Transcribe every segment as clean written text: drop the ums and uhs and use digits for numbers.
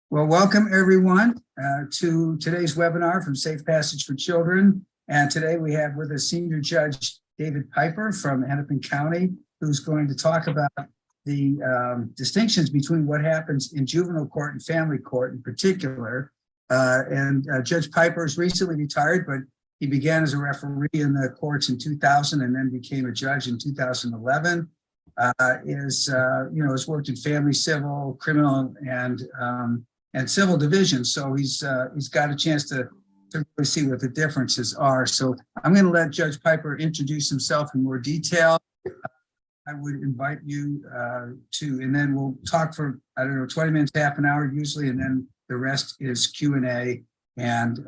Well, welcome everyone to today's webinar from Safe Passage for Children. And today we have with us Senior Judge David Piper from Hennepin County, who's going to talk about the distinctions between what happens in juvenile court and family court in particular. Judge Piper is recently retired, but he began as a referee in the courts in 2000 and then became a judge in 2011. Has worked in family, civil, criminal, and civil divisions. So he's got a chance to really see what the differences are. So I'm going to let Judge Piper introduce himself in more detail. I would invite you and then we'll talk for, 20 minutes, half an hour usually, and then the rest is Q&A and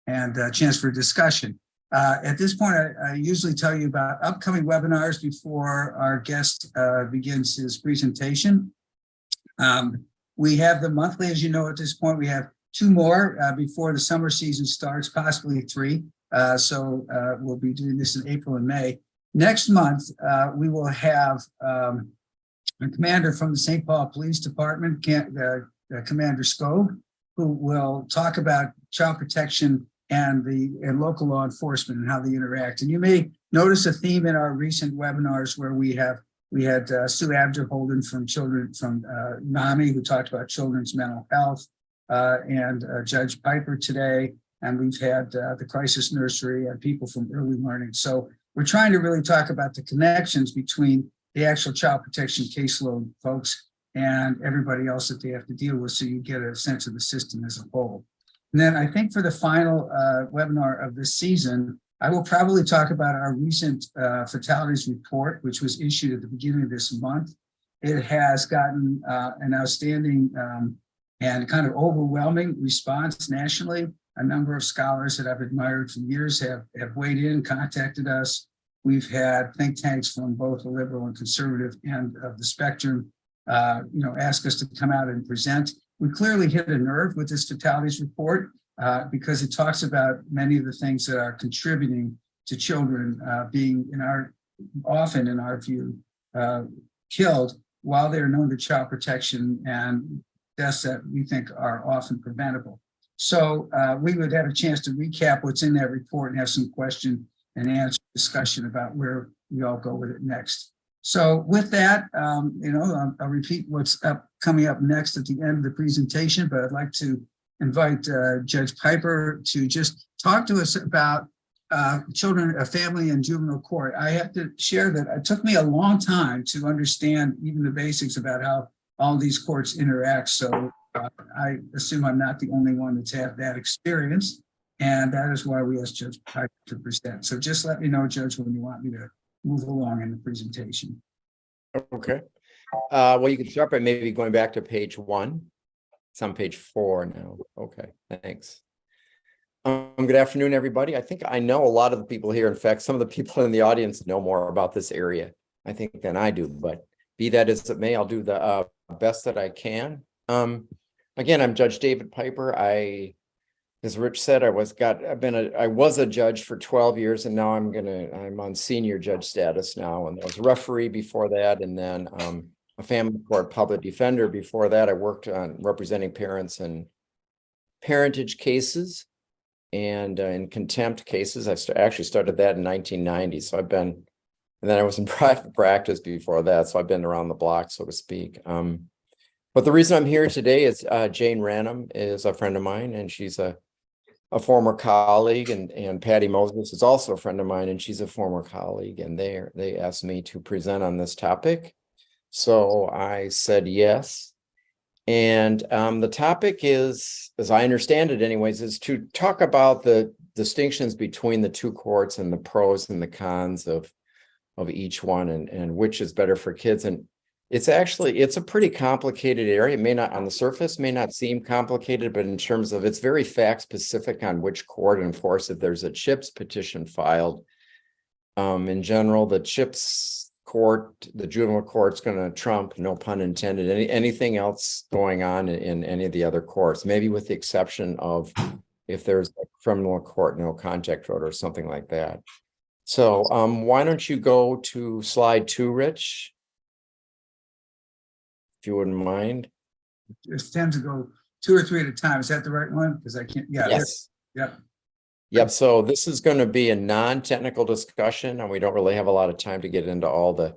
a chance for discussion. At this point, I usually tell you about upcoming webinars before our guest begins his presentation. We have the monthly, as you know, at this point. We have two more before the summer season starts, possibly three. So we'll be doing this in April and May. Next month, we will have a commander from the St. Paul Police Department, Commander Scobe, who will talk about child protection and local law enforcement and how they interact. And you may notice a theme in our recent webinars where we had Sue Abderholden from NAMI, who talked about children's mental health, and Judge Piper today. And we've had the crisis nursery and people from early learning. So we're trying to really talk about the connections between the actual child protection caseload folks and everybody else that they have to deal with, so you get a sense of the system as a whole. And then I think for the final webinar of this season, I will probably talk about our recent fatalities report, which was issued at the beginning of this month. It has gotten an outstanding and kind of overwhelming response nationally. A number of scholars that I've admired for years have weighed in, contacted us. We've had think tanks from both the liberal and conservative end of the spectrum, ask us to come out and present. We clearly hit a nerve with this fatalities report because it talks about many of the things that are contributing to children being often in our view, killed while they're known to child protection, and deaths that we think are often preventable. So we would have a chance to recap what's in that report and have some question and answer discussion about where we all go with it next. So with that, I'll repeat what's coming up next at the end of the presentation, but I'd like to invite Judge Piper to just talk to us about children, family, and juvenile court. I have to share that it took me a long time to understand even the basics about how all these courts interact. So I assume I'm not the only one that's had that experience, and that is why we asked Judge Piper to present. So just let me know, Judge, when you want me to move along in the presentation. Okay. Well, you can start by maybe going back to page 1. It's on page 4 now. Okay, thanks. Good afternoon, everybody. I think I know a lot of the people here. In fact, some of the people in the audience know more about this area, I think, than I do. But be that as it may, I'll do the best that I can. Again, I'm Judge David Piper. As Rich said, I was a judge for 12 years, and now I'm on senior judge status now. And I was a referee before that, and then a family court public defender before that. I worked on representing parents in parentage cases and in contempt cases. I actually started that in 1990. So and then I was in private practice before that. So I've been around the block, so to speak. But the reason I'm here today is Jane Ranum is a friend of mine, and she's a former colleague, and Patty Moses is also a friend of mine, and she's a former colleague, and they asked me to present on this topic. So I said yes. And the topic is, as I understand it anyways, is to talk about the distinctions between the two courts and the pros and the cons of each one, and which is better for kids. And it's a pretty complicated area. It may not, on the surface, may not seem complicated, but in terms of, it's very fact specific on which court. And of course, if there's a Chips petition filed, in general, the Chips court, the juvenile court's going to trump, no pun intended, anything else going on in any of the other courts, maybe with the exception of if there's a criminal court, no contact order or something like that. So why don't you go to slide 2, Rich? If you wouldn't mind. It tends to go 2 or 3 at a time. Is that the right one? Because I can't, yeah. Yes. Yep. Yep. So this is going to be a non-technical discussion, and we don't really have a lot of time to get into all the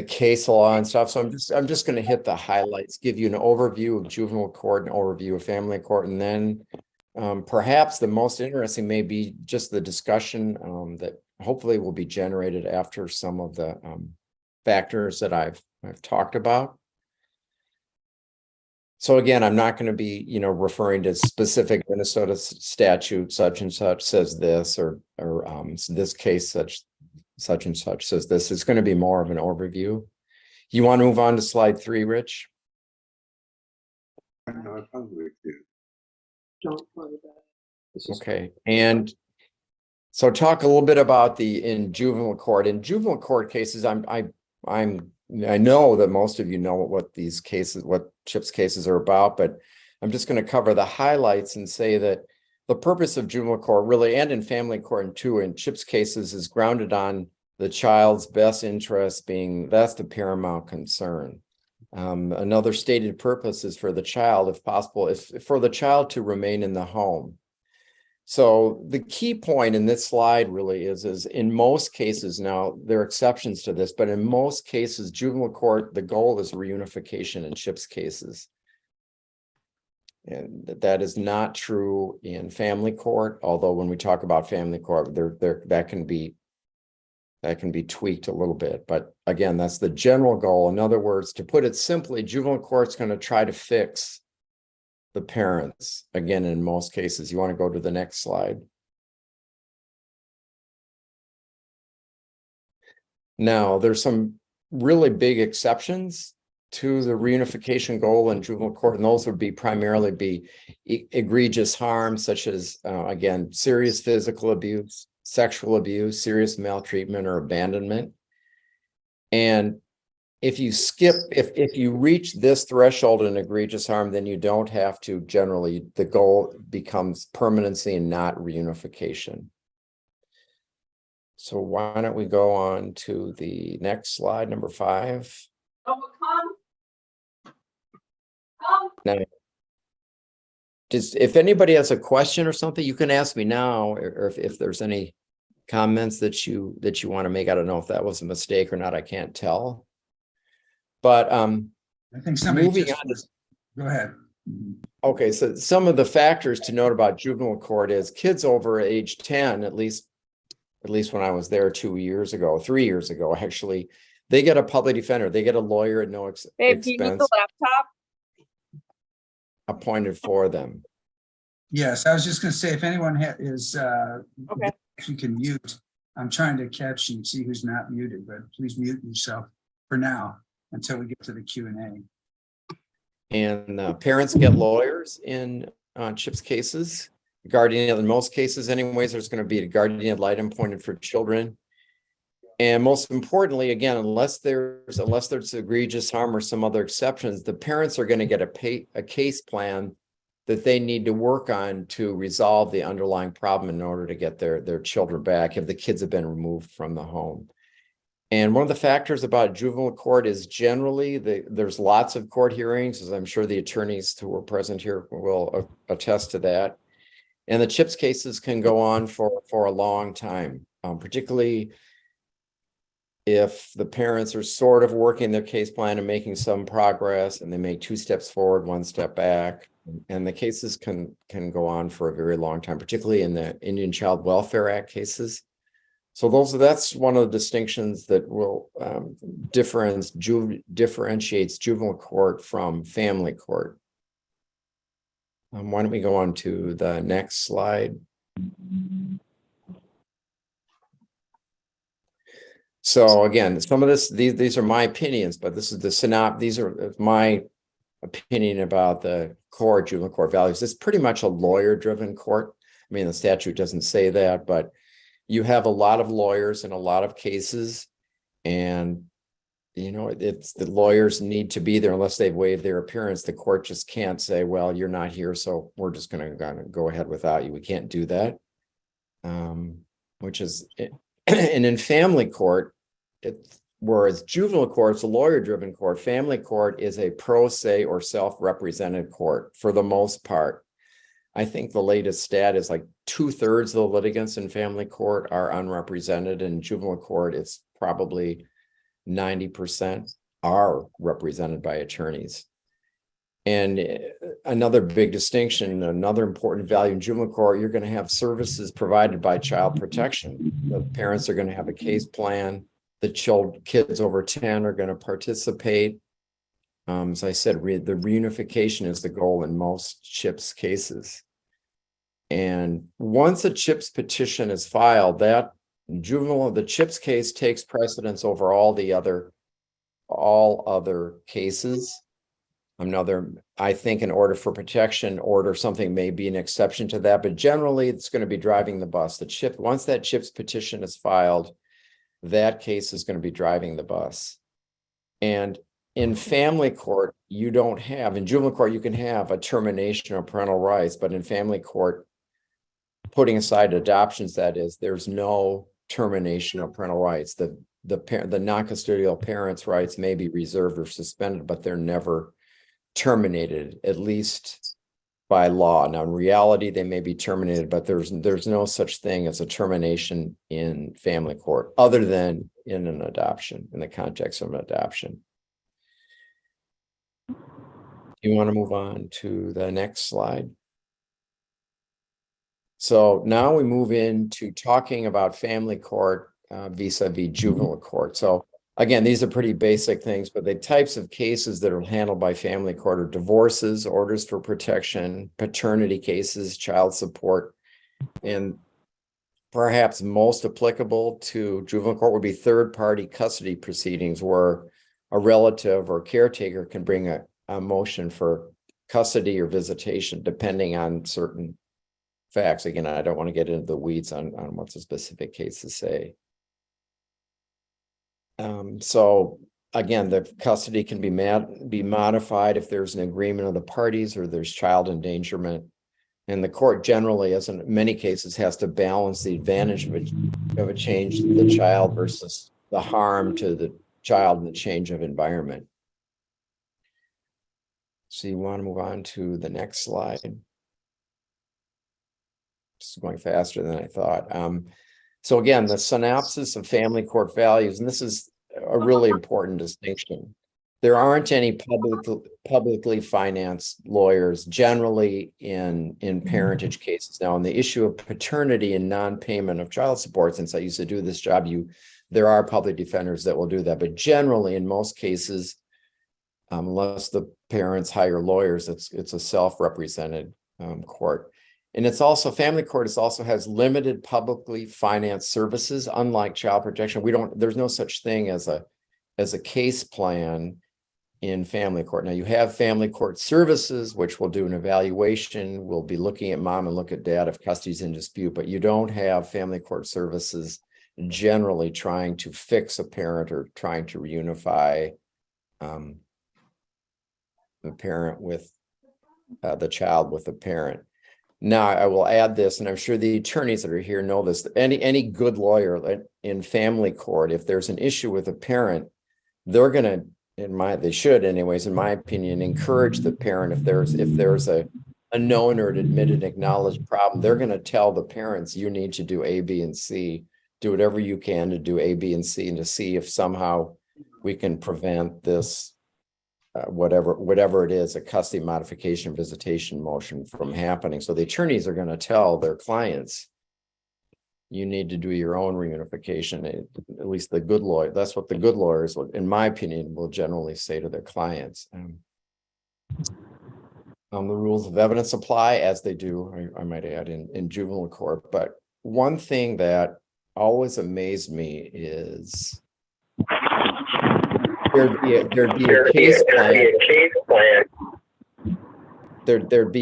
case law and stuff. So I'm just going to hit the highlights, give you an overview of juvenile court, an overview of family court, and then perhaps the most interesting may be just the discussion that hopefully will be generated after some of the factors that I've talked about. So again, I'm not going to be, referring to specific Minnesota statute, such and such says this, or this case, such and such says this. It's going to be more of an overview. You want to move on to slide 3, Rich? No, I probably do. Don't worry about it. Okay. And so talk a little bit about in juvenile court. In juvenile court cases, I know that most of you know what these cases, what Chips cases are about, but I'm just going to cover the highlights and say that the purpose of juvenile court really, and in family court and too, in Chips cases, is grounded on the child's best interest that's the paramount concern. Another stated purpose is for the child, if possible, for the child to remain in the home. So the key point in this slide really is in most cases, now there are exceptions to this, but in most cases, juvenile court, the goal is reunification in Chips cases. And that is not true in family court, although when we talk about family court, that can be tweaked a little bit. But again, that's the general goal. In other words, to put it simply, juvenile court's going to try to fix the parents. Again, in most cases. You want to go to the next slide. Now, there's some really big exceptions to the reunification goal in juvenile court, and those would primarily be egregious harm, such as, again, serious physical abuse, sexual abuse, serious maltreatment, or abandonment. And if you reach this threshold in egregious harm, then you don't have to generally, the goal becomes permanency and not reunification. So why don't we go on to the next slide, number 5. Now, if anybody has a question or something, you can ask me now, or if there's any comments that you want to make. I don't know if that was a mistake or not. I can't tell. But I think somebody moving on. Go ahead. Okay, so some of the factors to note about juvenile court is kids over age 10, at least when I was there 3 years ago, actually, they get a public defender, they get a lawyer at no expense. Babe, do you need the laptop? Appointed for them. Yes, I was just going to say, if anyone is, Okay. if you can mute, I'm trying to catch and see who's not muted, but please mute yourself for now until we get to the Q&A. And parents get lawyers in Chips cases. Guardian, in most cases anyways, there's going to be a guardian ad litem appointed for children. And most importantly, again, unless there's egregious harm or some other exceptions, the parents are going to get a case plan that they need to work on to resolve the underlying problem in order to get their children back if the kids have been removed from the home. And one of the factors about juvenile court is generally there's lots of court hearings, as I'm sure the attorneys who were present here will attest to that. And the Chips cases can go on for a long time, particularly if the parents are sort of working their case plan and making some progress, and they make 2 steps forward, 1 step back. And the cases can go on for a very long time, particularly in the Indian Child Welfare Act cases. So that's one of the distinctions that will differentiates juvenile court from family court. Why don't we go on to the next slide? So again, some of these are my opinions, but this is these are my opinion about the core juvenile court values. It's pretty much a lawyer-driven court. I mean, the statute doesn't say that, but you have a lot of lawyers in a lot of cases, and it's the lawyers need to be there unless they've waived their appearance. The court just can't say, well, you're not here, so we're just going to go ahead without you. We can't do that. And in family court, whereas juvenile court is a lawyer-driven court, family court is a pro se or self-represented court for the most part. I think the latest stat is like 2/3 of the litigants in family court are unrepresented. In juvenile court, it's probably 90% are represented by attorneys. And another big distinction, another important value in juvenile court, you're going to have services provided by child protection. The parents are going to have a case plan. The kids over 10 are going to participate. As I said, the reunification is the goal in most CHIPS cases. And once a CHIPS petition is filed, the CHIPS case takes precedence over all other cases. I think an order for protection order, something may be an exception to that, but generally it's going to be driving the bus. Once that CHIPS petition is filed, that case is going to be driving the bus. And in family court, in juvenile court, you can have a termination of parental rights, but in family court, putting aside adoptions, that is, there's no termination of parental rights. The non-custodial parents' rights may be reserved or suspended, but they're never terminated, at least by law. Now, in reality, they may be terminated, but there's no such thing as a termination in family court, other than in an adoption, in the context of an adoption. You want to move on to the next slide? So now we move into talking about family court vis-a-vis juvenile court. So again, these are pretty basic things, but the types of cases that are handled by family court are divorces, orders for protection, paternity cases, child support, and perhaps most applicable to juvenile court would be third-party custody proceedings, where a relative or caretaker can bring a motion for custody or visitation, depending on certain facts. Again, I don't want to get into the weeds on what's a specific case to say. So again, the custody can be modified if there's an agreement of the parties or there's child endangerment. And the court generally, as in many cases, has to balance the advantage of a change to the child versus the harm to the child and the change of environment. So you want to move on to the next slide. Just going faster than I thought. So again, the synopsis of family court values, and this is a really important distinction. There aren't any publicly financed lawyers generally in parentage cases. Now, on the issue of paternity and non-payment of child support, since I used to do this job, there are public defenders that will do that. But generally, in most cases, unless the parents hire lawyers, it's a self-represented court. And it's also, family court also has limited publicly financed services, unlike child protection. There's no such thing as a case plan in family court. Now, you have family court services, which will do an evaluation. We'll be looking at mom and look at dad if custody's in dispute, but you don't have family court services generally trying to fix a parent or trying to reunify the parent with the child with the parent. Now, I will add this, and I'm sure the attorneys that are here know this. Any good lawyer in family court, if there's an issue with a parent, they're going to, they should anyways, in my opinion, encourage the parent if there's a known or an admitted acknowledged problem, they're going to tell the parents, you need to do A, B, and C, do whatever you can to do A, B, and C, and to see if somehow we can prevent this, whatever it is, a custody modification visitation motion from happening. So the attorneys are going to tell their clients, you need to do your own reunification. At least the good lawyer, that's what the good lawyers, in my opinion, will generally say to their clients. The rules of evidence apply as they do, I might add, in juvenile court. But one thing that always amazed me is there'd be a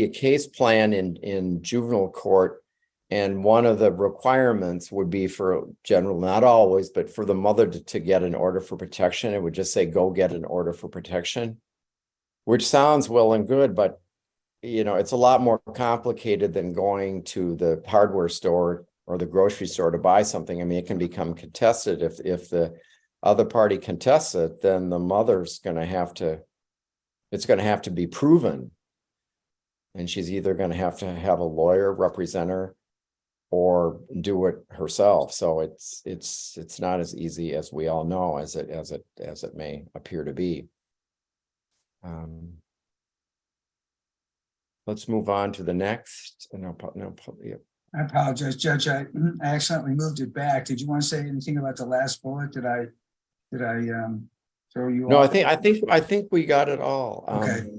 case plan in juvenile court, and one of the requirements would be for general, not always, but for the mother to get an order for protection. It would just say, go get an order for protection, which sounds well and good, but it's a lot more complicated than going to the hardware store or the grocery store to buy something. I mean, it can become contested if other party contests it, then the mother's going to have to, it's going to have to be proven. And she's either going to have a lawyer represent her or do it herself. So it's not as easy as we all know as it may appear to be. Let's move on to the next. I apologize, Judge. I accidentally moved it back. Did you want to say anything about the last bullet? Did I throw you No, off? I think we got it all. Okay.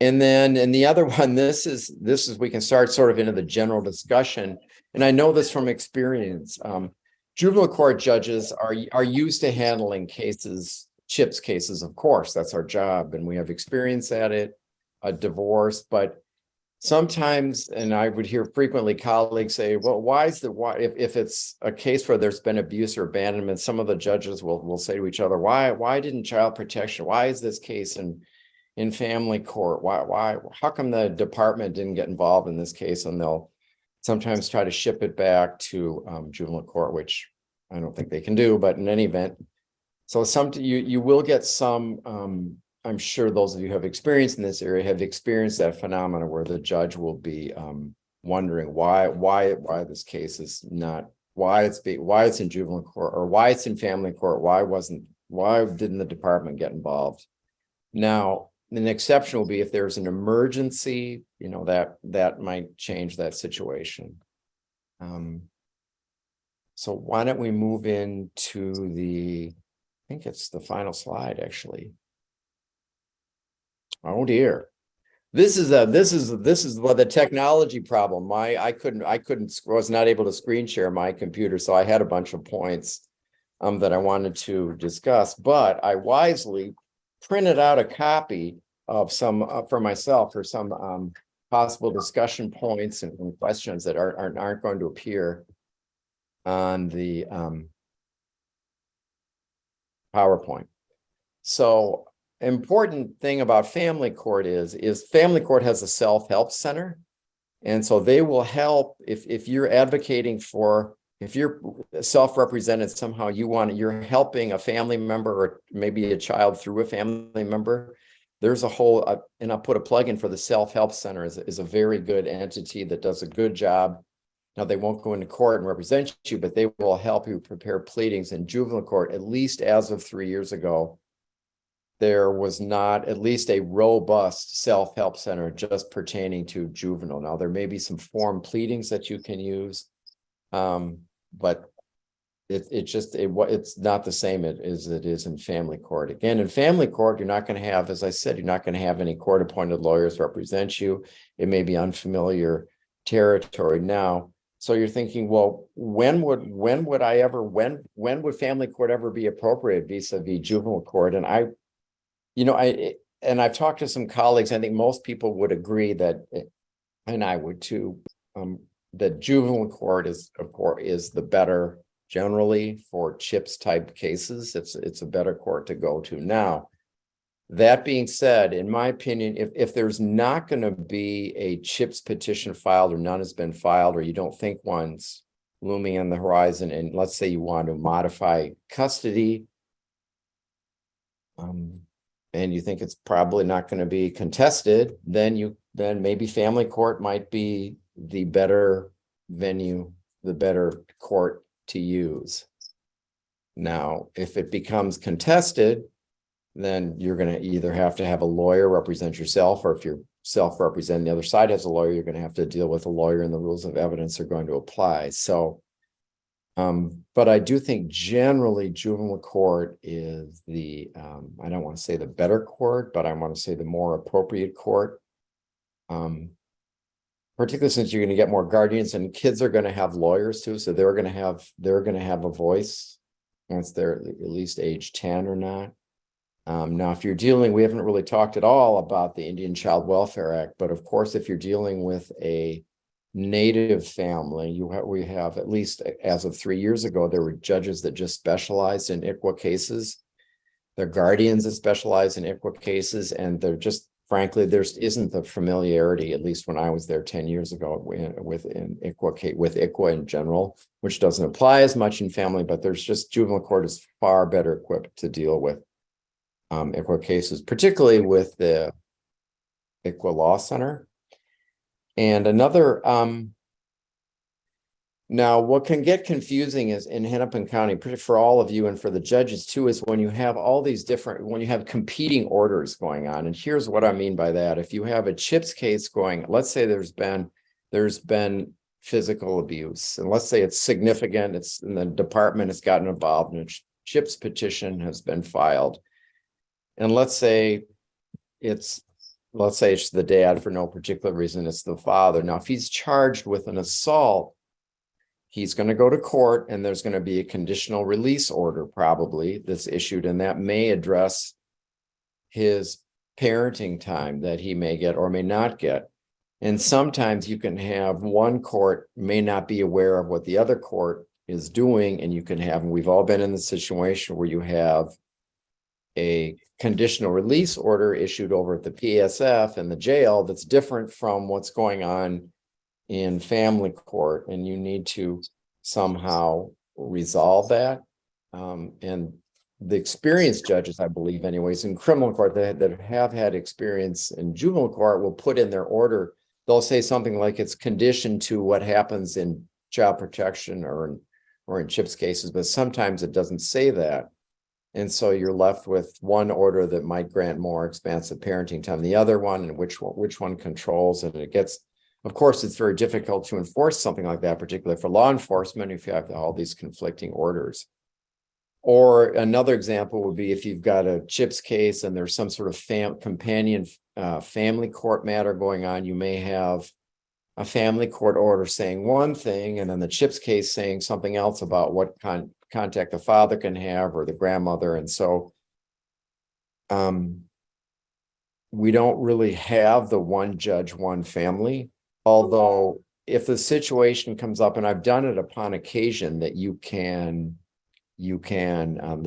And then in the other one, this is we can start sort of into the general discussion. And I know this from experience. Juvenile court judges are used to handling cases, Chips cases, of course, that's our job, and we have experience at it, a divorce, but sometimes, and I would hear frequently colleagues say, well, if it's a case where there's been abuse or abandonment, some of the judges will say to each other, why didn't child protection, why is this case in family court, how come the department didn't get involved in this case? And they'll sometimes try to ship it back to juvenile court, which I don't think they can do, but in any event, so you will get some, I'm sure those of you who have experience in this area have experienced that phenomenon where the judge will be wondering why this case is not, why it's in juvenile court, or why it's in family court, why didn't the department get involved? Now, an exception will be if there's an emergency, that might change that situation. So why don't we move into I think it's the final slide, actually. Oh dear. This is the technology problem. I was not able to screen share my computer, so I had a bunch of points that I wanted to discuss, but I wisely printed out a copy of some for myself for some possible discussion points and questions that aren't going to appear on the PowerPoint. So important thing about family court is family court has a self-help center. And so they will help if you're advocating for, if you're self-represented somehow, you're helping a family member or maybe a child through a family member. There's a whole, and I'll put a plug in for the self-help center is a very good entity that does a good job. Now, they won't go into court and represent you, but they will help you prepare pleadings in juvenile court. At least as of 3 years ago, there was not at least a robust self-help center just pertaining to juvenile. Now, there may be some form pleadings that you can use, but it's not the same as it is in family court. Again, in family court, you're not going to have, as I said, you're not going to have any court-appointed lawyers represent you. It may be unfamiliar territory now. So you're thinking, well, when would family court ever be appropriate vis-a-vis juvenile court? And I've talked to some colleagues. I think most people would agree that, and I would too, that juvenile court is the better generally for Chips type cases. It's a better court to go to. Now, that being said, in my opinion, if there's not going to be a Chips petition filed or none has been filed, or you don't think one's looming on the horizon, and let's say you want to modify custody, and you think it's probably not going to be contested, then maybe family court might be the better venue, the better court to use. Now, if it becomes contested, then you're going to either have to have a lawyer represent yourself, or if you're self-representing, the other side has a lawyer, you're going to have to deal with a lawyer, and the rules of evidence are going to apply. So, but I do think generally juvenile court is the, I don't want to say the better court, but I want to say the more appropriate court. Particularly since you're going to get more guardians, and kids are going to have lawyers too, so they're going to have a voice once they're at least age 10 or not. Now, if you're dealing, we haven't really talked at all about the Indian Child Welfare Act, but of course, if you're dealing with a native family, we have, at least as of 3 years ago, there were judges that just specialized in ICWA cases. They're guardians that specialize in ICWA cases, and they're just frankly, there isn't the familiarity, at least when I was there 10 years ago with ICWA in general, which doesn't apply as much in family, but there's just juvenile court is far better equipped to deal with ICWA cases, particularly with the ICWA Law Center. And another, now what can get confusing is in Hennepin County, for all of you and for the judges too, is when you have all these different, when you have competing orders going on. And here's what I mean by that. If you have a Chips case going, let's say there's been physical abuse, and let's say it's significant, it's in the department has gotten involved, and a Chips petition has been filed. And let's say it's the dad for no particular reason, it's the father. Now, if he's charged with an assault, he's going to go to court, and there's going to be a conditional release order probably that's issued, and that may address his parenting time that he may get or may not get. And sometimes you can have one court may not be aware of what the other court is doing, and you can have, and we've all been in the situation where you have a conditional release order issued over at the PSF and the jail that's different from what's going on in family court, and you need to somehow resolve that. And the experienced judges, I believe anyways, in criminal court that have had experience in juvenile court will put in their order, they'll say something like it's conditioned to what happens in child protection or in Chips cases, but sometimes it doesn't say that. And so you're left with one order that might grant more expansive parenting time, the other one, and which one controls, and it gets, of course, it's very difficult to enforce something like that, particularly for law enforcement, if you have all these conflicting orders. Or another example would be if you've got a Chips case and there's some sort of companion family court matter going on, you may have a family court order saying one thing, and then the Chips case saying something else about what contact the father can have or the grandmother. And so we don't really have the one judge, one family. Although if the situation comes up, and I've done it upon occasion, that the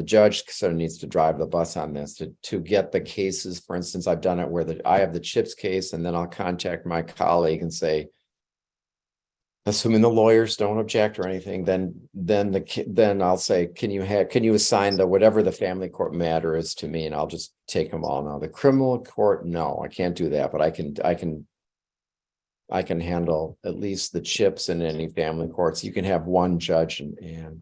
judge sort of needs to drive the bus on this to get the cases. For instance, I've done it where I have the Chips case, and then I'll contact my colleague and say, assuming the lawyers don't object or anything, then I'll say, can you assign whatever the family court matter is to me, and I'll just take them all. Now the criminal court, no, I can't do that, but I can handle at least the Chips in any family courts. You can have one judge and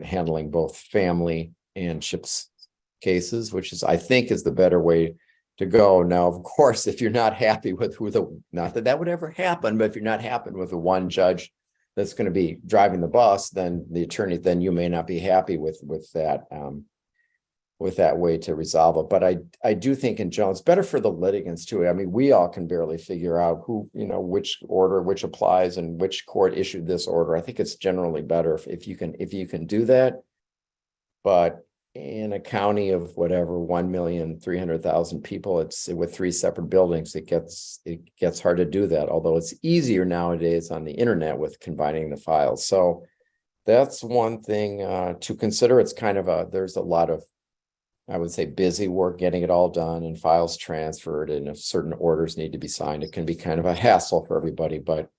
handling both family and Chips cases, which is, I think, is the better way to go. Now, of course, if you're not happy with not that would ever happen, but if you're not happy with the one judge that's going to be driving the bus, then the attorney, then you may not be happy with that way to resolve it. But I do think in general, it's better for the litigants too. I mean, we all can barely figure out which order, which applies, and which court issued this order. I think it's generally better if you can do that. But in a county of whatever 1,300,000 people, it's with 3 separate buildings, it gets hard to do that. Although it's easier nowadays on the internet with combining the files. So that's one thing to consider. It's kind of there's a lot of, I would say, busy work getting it all done and files transferred, and if certain orders need to be signed, it can be kind of a hassle for everybody. But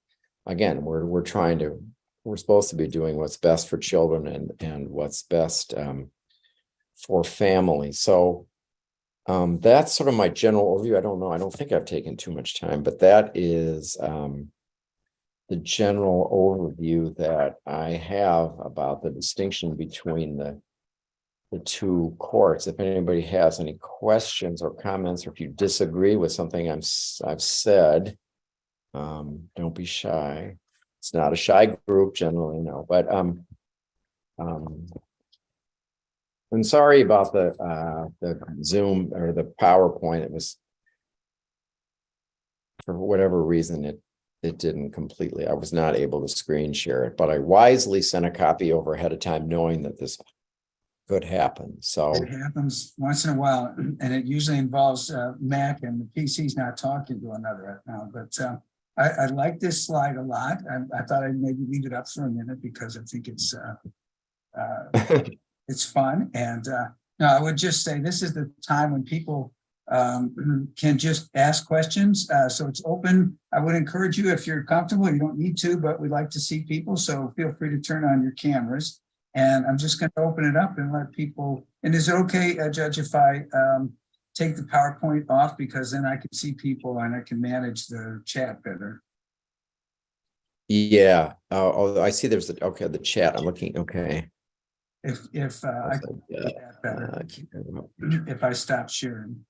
again, we're supposed to be doing what's best for children and what's best for family. So that's sort of my general overview. I don't know. I don't think I've taken too much time, but that is the general overview that I have about the distinction between the two courts. If anybody has any questions or comments, or if you disagree with something I've said, don't be shy. It's not a shy group generally, no. But I'm sorry about the Zoom or the PowerPoint. It was, for whatever reason, it didn't completely. I was not able to screen share it, but I wisely sent a copy over ahead of time, knowing that this could happen. So it happens once in a while, and it usually involves Mac, and the PC's not talking to another right now. But I like this slide a lot. I thought I'd maybe leave it up for a minute because I think it's fun. And no, I would just say this is the time when people can just ask questions. So it's open. I would encourage you, if you're comfortable, you don't need to, but we'd like to see people. So feel free to turn on your cameras. And I'm just going to open it up and let people, and is it okay, Judge, if I take the PowerPoint off, because then I can see people and I can manage the chat better. Yeah. Oh, I see there's okay, the chat. I'm looking. Okay. If I can do that better, if I stop sharing.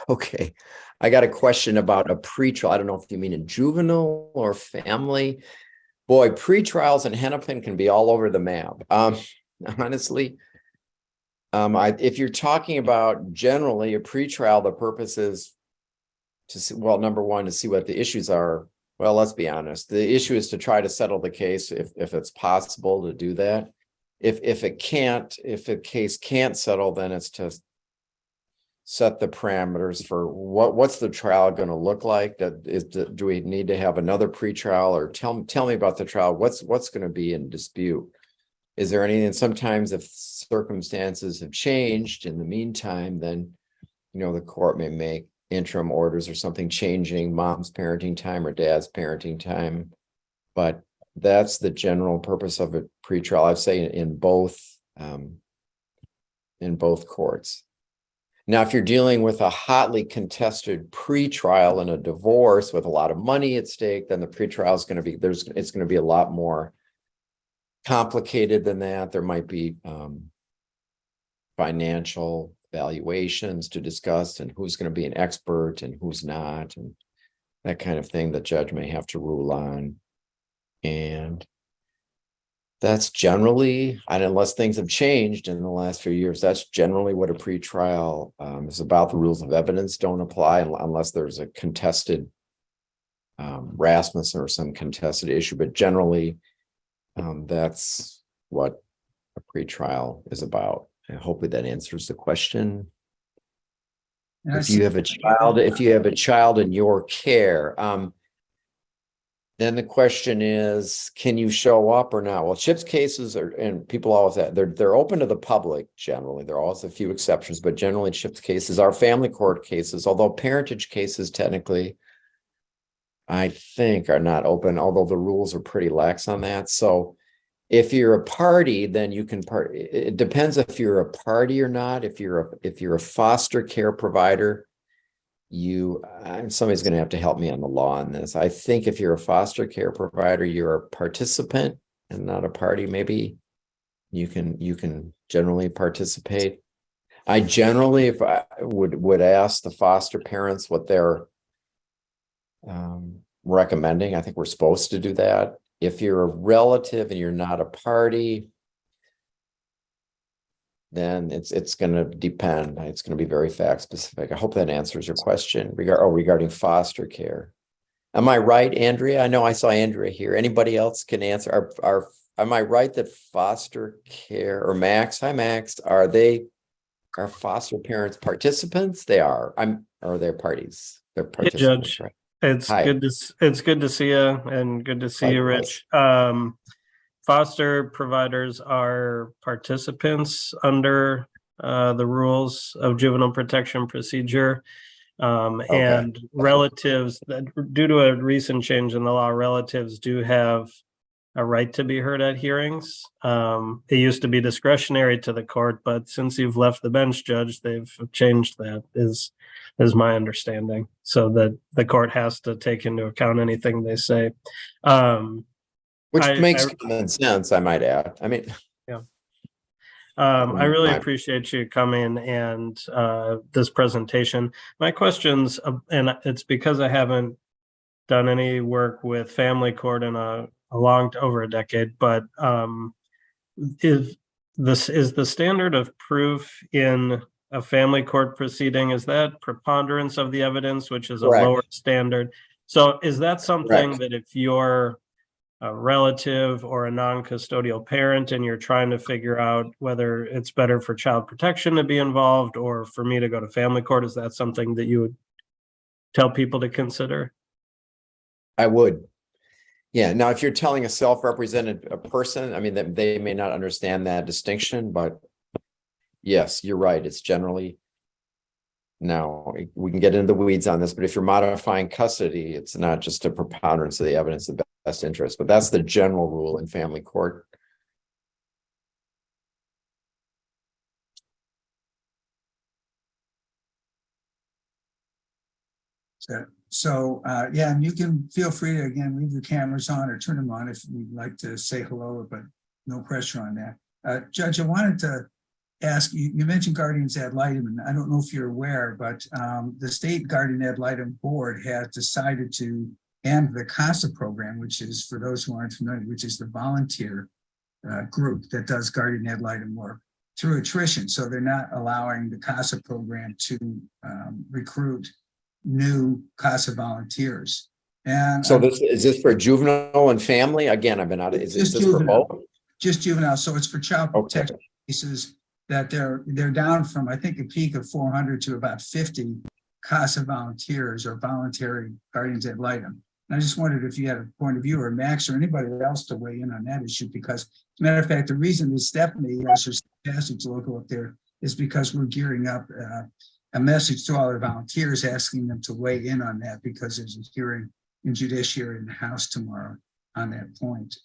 Okay. I got a question about a pretrial. I don't know if you mean a juvenile or family. Boy, pretrials in Hennepin can be all over the map. Honestly, if you're talking about generally a pretrial, the purpose is to see, well, number one, to see what the issues are. Well, let's be honest. The issue is to try to settle the case if it's possible to do that. If a case can't settle, then it's to set the parameters for what's the trial going to look like. Do we need to have another pretrial, or tell me about the trial? What's going to be in dispute? Is there anything? Sometimes if circumstances have changed in the meantime, then the court may make interim orders or something, changing mom's parenting time or dad's parenting time. But that's the general purpose of a pretrial, I'd say, in both courts. Now, if you're dealing with a hotly contested pretrial in a divorce with a lot of money at stake, then the pretrial is going to be it's going to be a lot more complicated than that. There might be financial valuations to discuss, and who's going to be an expert and who's not, and that kind of thing the judge may have to rule on. And that's generally, and unless things have changed in the last few years, that's generally what a pretrial is about. The rules of evidence don't apply unless there's a contested Rasmussen or some contested issue. But generally, that's what a pretrial is about. And hopefully that answers the question. If you have a child in your care, then the question is, can you show up or not? Well, Chips cases are, and people always say they're open to the public generally. There are always a few exceptions, but generally Chips cases are family court cases, although parentage cases technically, I think, are not open, although the rules are pretty lax on that. So if you're a party, then you can it depends if you're a party or not. If you're a foster care provider, somebody's going to have to help me on the law on this. I think if you're a foster care provider, you're a participant and not a party. Maybe you can generally participate. I generally, if I would ask the foster parents what they're recommending. I think we're supposed to do that. If you're a relative and you're not a party, then it's going to depend. It's going to be very fact specific. I hope that answers your question regarding foster care. Am I right, Andrea? I know I saw Andrea here. Anybody else can answer? Am I right that foster care, or Max? Hi, Max. Are foster parents participants? They are. Are they parties? They're participants, Judge. Right? It's Hi. it's good to see you, and good to see you, Rich. Foster providers are participants under the rules of juvenile protection procedure, and relatives, due to a recent change in the law, relatives do have a right to be heard at hearings. It used to be discretionary to the court, but since you've left the bench, Judge, they've changed that, is my understanding, so that the court has to take into account anything they say. Which makes common sense, I might add. I mean, yeah. I really appreciate you coming and this presentation. My questions, and it's because I haven't done any work with family court in over a decade, but is the standard of proof in a family court proceeding, is that preponderance of the evidence, which is Correct. a lower standard? So is that something Correct. that if you're a relative or a non-custodial parent and you're trying to figure out whether it's better for child protection to be involved or for me to go to family court, is that something that you would tell people to consider? I would. Yeah. Now, if you're telling a self-represented person, I mean, they may not understand that distinction, but yes, you're right. It's generally Now, we can get into the weeds on this, but if you're modifying custody, it's not just a preponderance of the evidence, the best interest, but that's the general rule in family court. Yeah, and you can feel free to, again, leave your cameras on or turn them on if you'd like to say hello, but no pressure on that. Judge, I wanted to ask you, you mentioned guardians ad litem, and I don't know if you're aware, but the state guardian ad litem board has decided to end the CASA program, which is, for those who aren't familiar, which is the volunteer group that does guardian ad litem work through attrition. So they're not allowing the CASA program to recruit new CASA volunteers. And So is this for juvenile and family? Again, I've been out of, is this for both? Just juvenile. So it's for child Okay. protection cases that they're down from, I think, a peak of 400 to about 50 CASA volunteers or voluntary guardians ad litem. And I just wondered if you had a point of view, or Max or anybody else, to weigh in on that issue, because as a matter of fact, the reason that Stephanie has her passage local up there is because we're gearing up a message to all our volunteers, asking them to weigh in on that, because there's a hearing in judiciary in the House tomorrow on that point.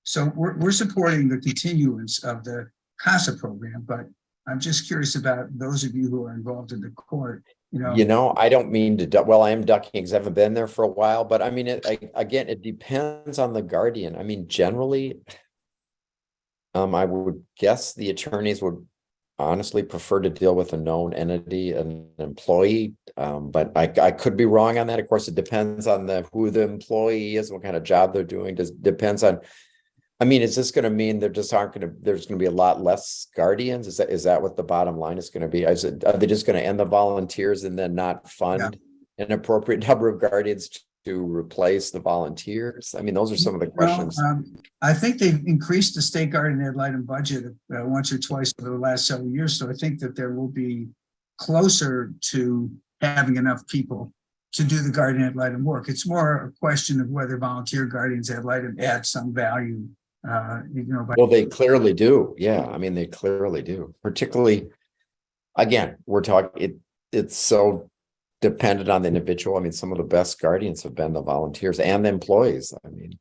So we're supporting the continuance of the CASA program, but I'm just curious about those of you who are involved in the court. I don't mean to, well, I am ducking because I haven't been there for a while, but I mean, again, it depends on the guardian. I mean, generally, I would guess the attorneys would honestly prefer to deal with a known entity, an employee, but I could be wrong on that. Of course, it depends on who the employee is, what kind of job they're doing. Depends on. I mean, is this going to mean there's going to be a lot less guardians? Is that what the bottom line is going to be? Are they just going to end the volunteers and then not fund an appropriate number of guardians to replace the volunteers? I mean, those are some of the questions. I think they've increased the state guardian ad litem budget once or twice over the last several years. So I think that there will be closer to having enough people to do the guardian ad litem work. It's more a question of whether volunteer guardians ad litem add some value. Well, they clearly do. Yeah, I mean, they clearly do. Particularly, again, we're talking. It's so dependent on the individual. I mean, some of the best guardians have been the volunteers and the employees. I mean,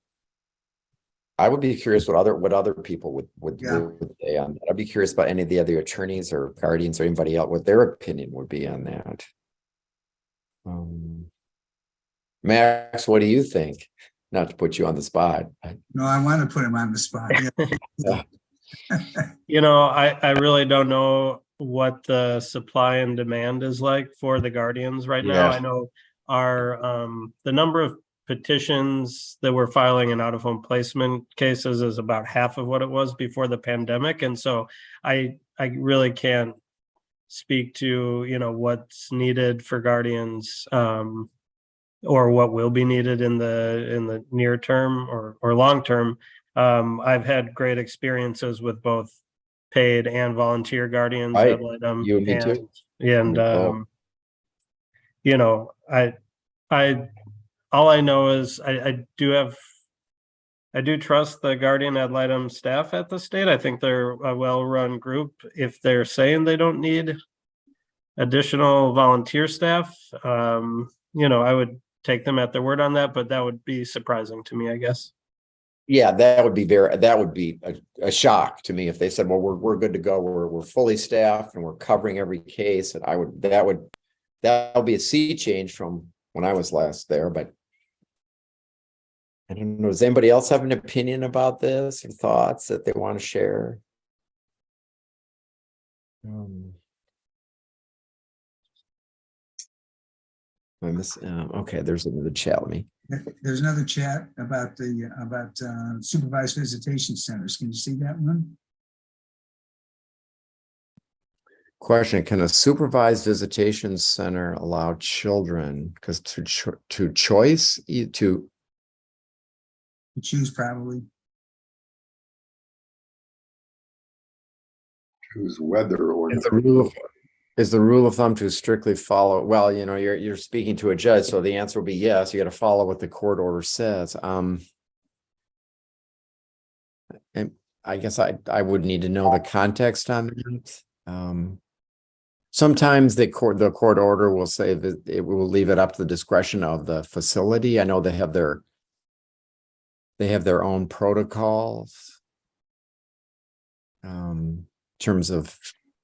I would be curious what other people would say on that. I'd be curious about any of the other attorneys or guardians or anybody else, what their opinion would be on that. Max, what do you think? Not to put you on the spot. No, I want to put him on the spot. Yeah. I really don't know what the supply and demand is like for the guardians right now. I know the number of petitions that we're filing in out-of-home placement cases is about half of what it was before the pandemic. And so I really can't speak to, what's needed for guardians, or what will be needed in the near term or long term. I've had great experiences with both paid and volunteer guardians. You and me too. And all I know is I do trust the guardian ad litem staff at the state. I think they're a well-run group. If they're saying they don't need additional volunteer staff, I would take them at their word on that, but that would be surprising to me, I guess. Yeah, that would be a shock to me if they said, well, we're good to go. We're fully staffed and we're covering every case. And that would be a sea change from when I was last there, but I don't know. Does anybody else have an opinion about this or thoughts that they want to share? Okay, there's another chat. There's another chat about supervised visitation centers. Can you see that one? Question: can a supervised visitation center allow children? Because to choose probably. Choose whether or not. Is the rule of thumb to strictly follow? Well, you're speaking to a judge, so the answer will be yes. You got to follow what the court order says. And I guess I would need to know the context on that. Sometimes the court order will say that it will leave it up to the discretion of the facility. I know they have their own protocols. In terms of,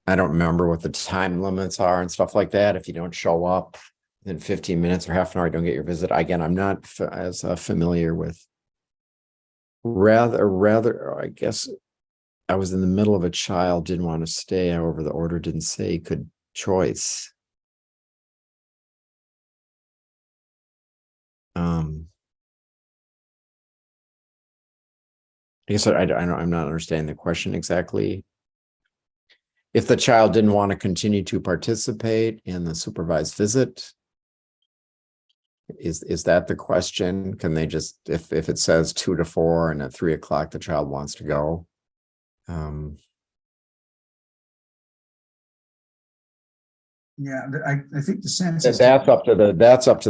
I don't remember what the time limits are and stuff like that. If you don't show up in 15 minutes or half an hour, you don't get your visit. Again, I'm not as familiar with. Rather, I guess I was in the middle of a child, didn't want to stay. However, the order didn't say he could choice. I guess I'm not understanding the question exactly. If the child didn't want to continue to participate in the supervised visit, is that the question? Can they just, if it says 2 to 4 and at 3 o'clock the child wants to go? Yeah, I think the sense is. That's up to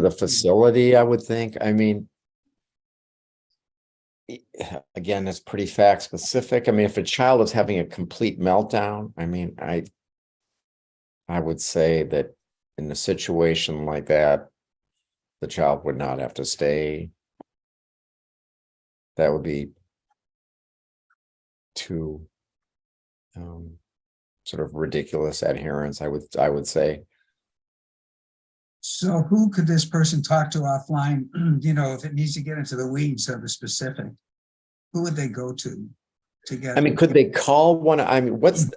the facility, I would think. I mean, again, it's pretty fact specific. I mean, if a child is having a complete meltdown, I mean, I would say that in a situation like that, the child would not have to stay. That would be too sort of ridiculous adherence, I would say. So who could this person talk to offline? You know, if it needs to get into the weeds of the specific, who would they go to get? I mean, could they call one? I mean, what's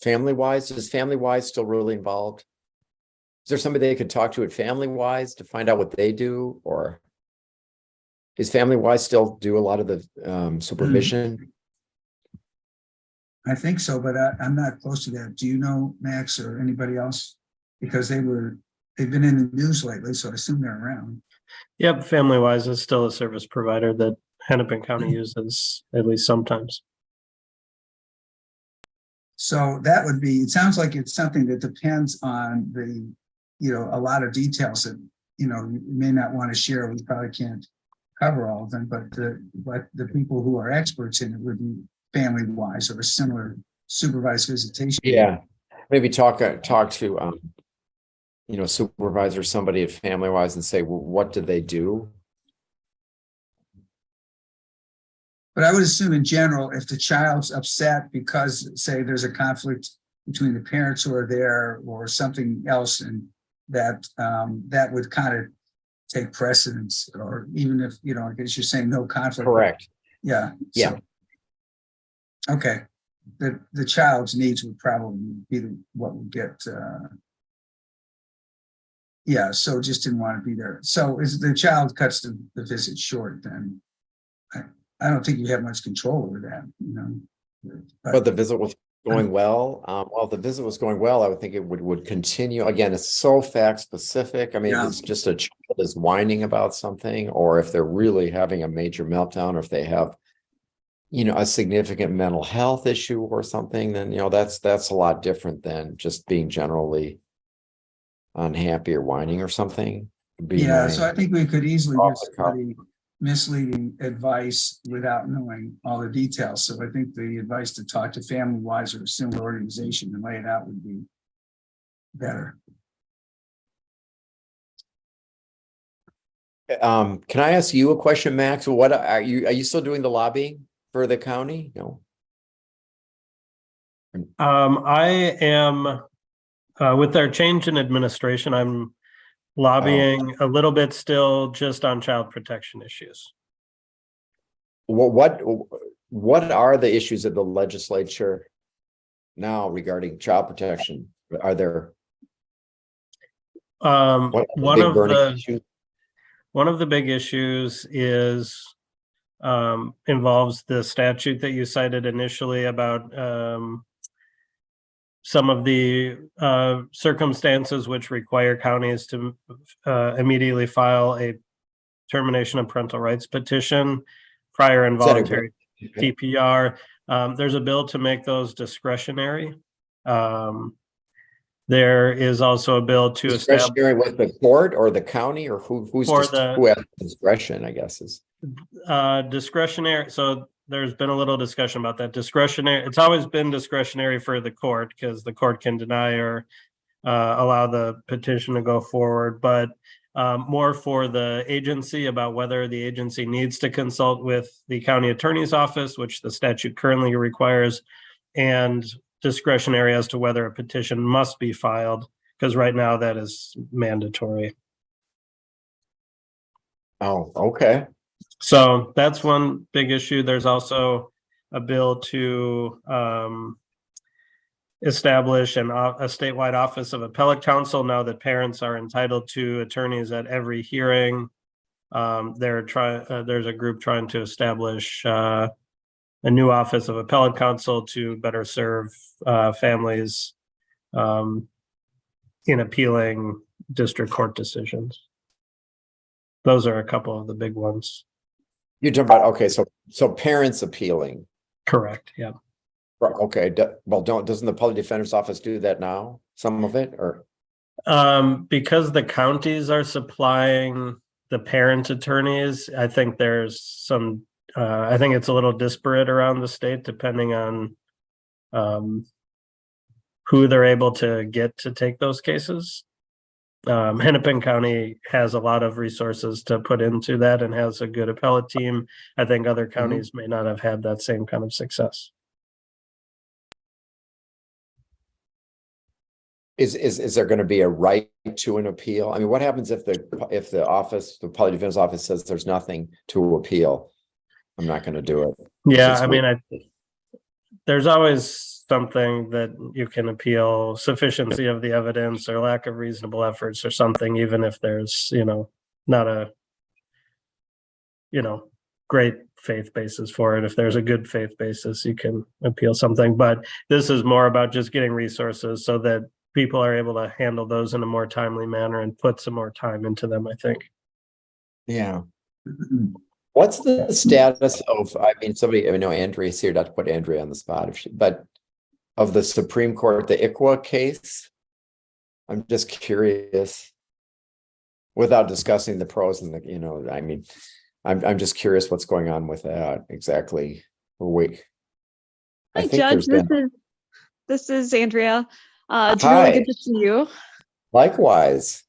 family-wise? Is family-wise still really involved? Is there somebody they could talk to at family-wise to find out what they do? Or is family-wise still do a lot of the supervision? I think so, but I'm not close to that. Do you know, Max, or anybody else? Because they've been in the news lately, so I assume they're around. Yep, FamilyWise is still a service provider that Hennepin County uses at least sometimes. So that would be, it sounds like it's something that depends on the, you know, a lot of details that, you know, you may not want to share. We probably can't cover all of them, but the people who are experts in it would be FamilyWise or a similar supervised visitation. Yeah, maybe talk to you know, supervisor, somebody at FamilyWise, and say, well, what do they do? But I would assume in general, if the child's upset because, say, there's a conflict between the parents who are there or something else, and that that would kind of take precedence, or even if, you know, I guess you're saying no conflict. Correct. Yeah. Yeah. So, okay. The child's needs would probably be what would get. Yeah. So just didn't want to be there. So if the child cuts the visit short, then I don't think you have much control over that, you know. But the visit was going well. Well, if the visit was going well, I would think it would continue. Again, it's so fact specific. I mean, Yeah. if it's just a child is whining about something, or if they're really having a major meltdown, or if they have, you know, a significant mental health issue or something, then, you know, that's a lot different than just being generally unhappy or whining or something. Yeah, so I think we could easily off give the cuff. somebody misleading advice without knowing all the details. So I think the advice to talk to FamilyWise or a similar organization and lay it out would be better. Can I ask you a question, Max? What are you still doing the lobbying for the county? No. I am with our change in administration, I'm lobbying a little bit still just on child protection issues. What are the issues of the legislature now regarding child protection? Are there one of the big issues is involves the statute that you cited initially about some of the circumstances which require counties to immediately file a termination of parental rights petition, prior involuntary TPR. There's a bill to make those discretionary. There is also a bill to discretionary with the court or the county, or who has discretion, I guess is discretionary. So there's been a little discussion about that discretionary. It's always been discretionary for the court because the court can deny or allow the petition to go forward, but more for the agency about whether the agency needs to consult with the county attorney's office, which the statute currently requires, and discretionary as to whether a petition must be filed, because right now that is mandatory. Oh, okay. So that's one big issue. There's also a bill to establish a statewide office of appellate counsel now that parents are entitled to attorneys at every hearing. There's a group trying to establish a new office of appellate counsel to better serve families in appealing district court decisions. Those are a couple of the big ones. You're talking about, okay, so parents appealing. Correct. Yeah. Okay, well, doesn't the public defender's office do that now? Some of it, or? Because the counties are supplying the parent attorneys, I think there's some, I think it's a little disparate around the state depending on who they're able to get to take those cases. Hennepin County has a lot of resources to put into that and has a good appellate team. I think other counties may not have had that same kind of success. Is there going to be a right to an appeal? I mean, what happens if the office, the public defender's office says there's nothing to appeal? I'm not going to do it. Yeah, I mean, there's always something that you can appeal, sufficiency of the evidence or lack of reasonable efforts or something, even if there's, not a, great faith basis for it. If there's a good faith basis, you can appeal something. But this is more about just getting resources so that people are able to handle those in a more timely manner and put some more time into them, I think. Yeah. What's the status of, I know Andrea's here, not to put Andrea on the spot, but of the Supreme Court, the ICWA case? I'm just curious, without discussing the pros and the, I'm just curious what's going on with that exactly. Hi, Judge. This is Andrea. It's Hi. really good to see you. Likewise.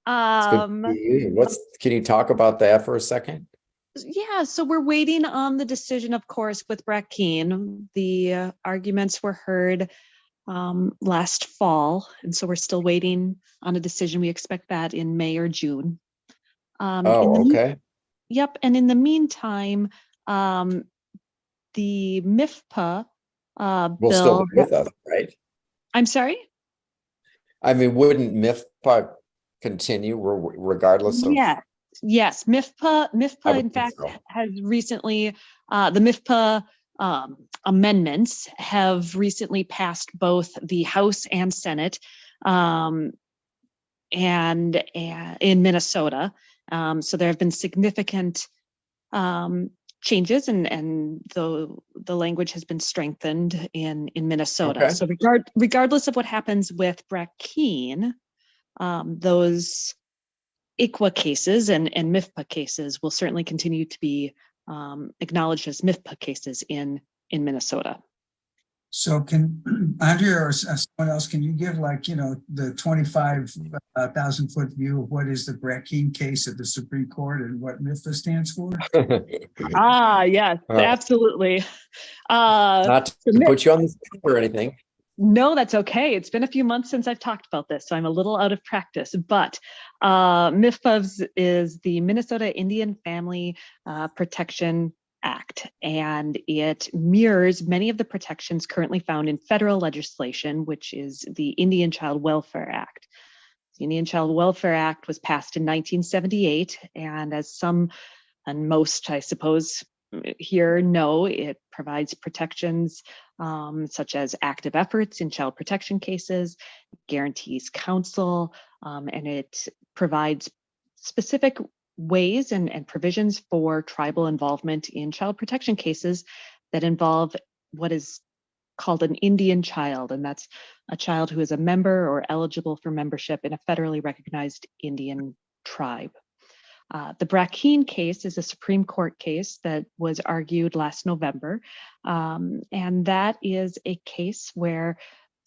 It's good to see you. Can you talk about that for a second? Yeah, so we're waiting on the decision, of course, with Brackeen. The arguments were heard last fall, and so we're still waiting on a decision. We expect that in May or June. Okay. Yep, and in the meantime, the MIFPA Will bill. still be with us, right? I'm sorry? I mean, wouldn't MIFPA continue regardless of? Yes. MIFPA in fact, has recently, the MIFPA amendments have recently passed both the House and Senate and in Minnesota. So there have been significant changes and the language has been strengthened in Minnesota. Okay. So regardless of what happens with Brackeen, those ICWA cases and MIFPA cases will certainly continue to be acknowledged as MIFPA cases in Minnesota. So can Andrea or someone else, can you give the 25,000 foot view of what is the Brackeen case at the Supreme Court and what MIFA stands for? Yes, absolutely. Not to put you on the spot or anything. No, that's okay. It's been a few months since I've talked about this, so I'm a little out of practice. But MIFPA is the Minnesota Indian Family Protection Act, and it mirrors many of the protections currently found in federal legislation, which is the Indian Child Welfare Act. The Indian Child Welfare Act was passed in 1978, and as some and most, I suppose, here know, it provides protections such as active efforts in child protection cases, guarantees counsel, and it provides specific ways and provisions for tribal involvement in child protection cases that involve what is called an Indian child, and that's a child who is a member or eligible for membership in a federally recognized Indian tribe. The Brackeen case is a Supreme Court case that was argued last November. And that is a case where